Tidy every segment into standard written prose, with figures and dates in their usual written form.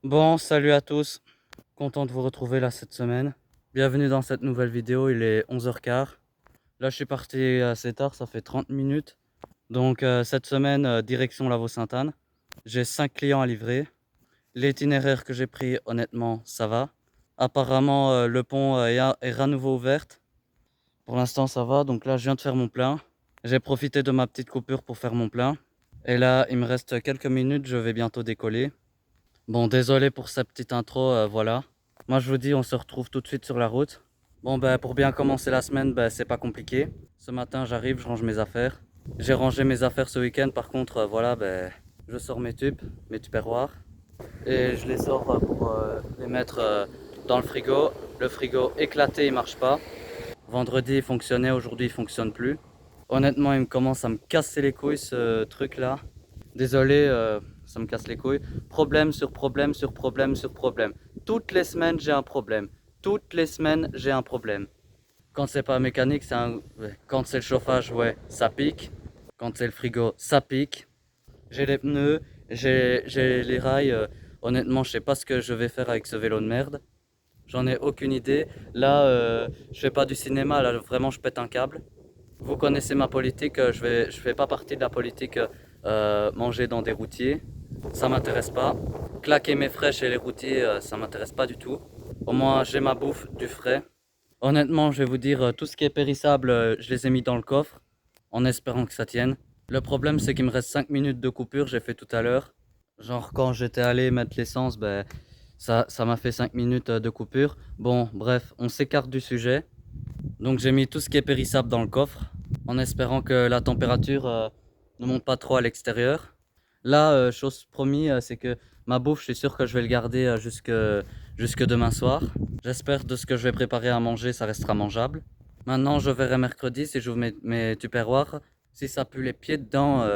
Bon, salut à tous, content de vous retrouver là cette semaine. Bienvenue dans cette nouvelle vidéo, il est 11h15. Là je suis parti assez tard, ça fait 30 minutes. Donc cette semaine, direction Lavaux-Sainte-Anne. J'ai 5 clients à livrer. L'itinéraire que j'ai pris, honnêtement, ça va. Apparemment, le pont est à nouveau ouvert. Pour l'instant, ça va. Donc là, je viens de faire mon plein. J'ai profité de ma petite coupure pour faire mon plein. Et là, il me reste quelques minutes, je vais bientôt décoller. Bon, désolé pour cette petite intro, voilà. Moi, je vous dis, on se retrouve tout de suite sur la route. Bon, ben, pour bien commencer la semaine, ben, c'est pas compliqué. Ce matin, j'arrive, je range mes affaires. J'ai rangé mes affaires ce week-end, par contre, voilà, ben, je sors mes tupperwares. Et je les sors pour les mettre dans le frigo. Le frigo éclaté, il marche pas. Vendredi, il fonctionnait, aujourd'hui, il fonctionne plus. Honnêtement, il commence à me casser les couilles, ce truc-là. Désolé, ça me casse les couilles. Problème sur problème sur problème sur problème. Toutes les semaines, j'ai un problème. Toutes les semaines, j'ai un problème. Quand c'est pas mécanique, ouais. Quand c'est le chauffage, ouais, ça pique. Quand c'est le frigo, ça pique. J'ai les pneus, j'ai les rails. Honnêtement, je sais pas ce que je vais faire avec ce vélo de merde. J'en ai aucune idée. Là, je fais pas du cinéma, là, vraiment, je pète un câble. Vous connaissez ma politique, je fais pas partie de la politique manger dans des routiers. Ça m'intéresse pas. Claquer mes frais chez les routiers, ça m'intéresse pas du tout. Au moins, j'ai ma bouffe, du frais. Honnêtement, je vais vous dire, tout ce qui est périssable, je les ai mis dans le coffre, en espérant que ça tienne. Le problème, c'est qu'il me reste 5 minutes de coupure, j'ai fait tout à l'heure. Genre, quand j'étais allé mettre l'essence, ben, ça m'a fait 5 minutes de coupure. Bon, bref, on s'écarte du sujet. Donc j'ai mis tout ce qui est périssable dans le coffre, en espérant que la température ne monte pas trop à l'extérieur. Là, chose promis, c'est que ma bouffe, je suis sûr que je vais le garder jusque demain soir. J'espère de ce que je vais préparer à manger, ça restera mangeable. Maintenant, je verrai mercredi si j'ouvre mes tupperwares. Si ça pue les pieds dedans,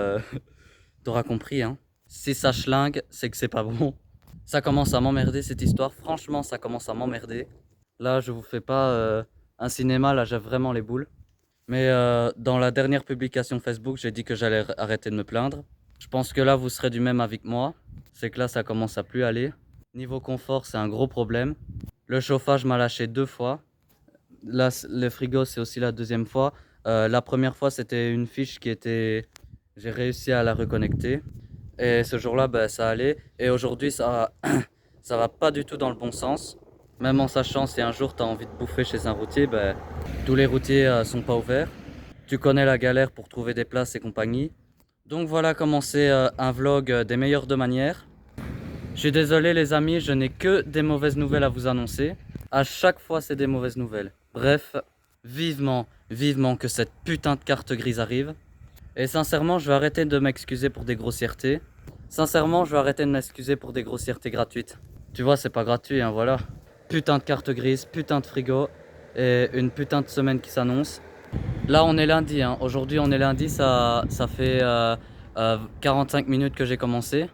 t'auras compris, hein. Si ça schlingue, c'est que c'est pas bon. Ça commence à m'emmerder cette histoire. Franchement, ça commence à m'emmerder. Là, je vous fais pas un cinéma, là j'ai vraiment les boules. Mais dans la dernière publication Facebook, j'ai dit que j'allais arrêter de me plaindre. Je pense que là, vous serez du même avis que moi. C'est que là, ça commence à plus aller. Niveau confort, c'est un gros problème. Le chauffage m'a lâché 2 fois. Là, le frigo, c'est aussi la deuxième fois. La première fois, c'était une fiche qui était... J'ai réussi à la reconnecter. Et ce jour-là, ben, ça allait. Et aujourd'hui, ça va pas du tout dans le bon sens. Même en sachant si un jour tu as envie de bouffer chez un routier, ben, tous les routiers sont pas ouverts. Tu connais la galère pour trouver des places et compagnie. Donc voilà comment c'est un vlog des meilleures de manières. Je suis désolé les amis, je n'ai que des mauvaises nouvelles à vous annoncer. À chaque fois, c'est des mauvaises nouvelles. Bref, vivement que cette putain de carte grise arrive. Et sincèrement, je vais arrêter de m'excuser pour des grossièretés. Sincèrement, je vais arrêter de m'excuser pour des grossièretés gratuites. Tu vois, c'est pas gratuit, hein, voilà. Putain de carte grise, putain de frigo et une putain de semaine qui s'annonce. Là, on est lundi, hein. Aujourd'hui, on est lundi, ça fait 45 minutes que j'ai commencé.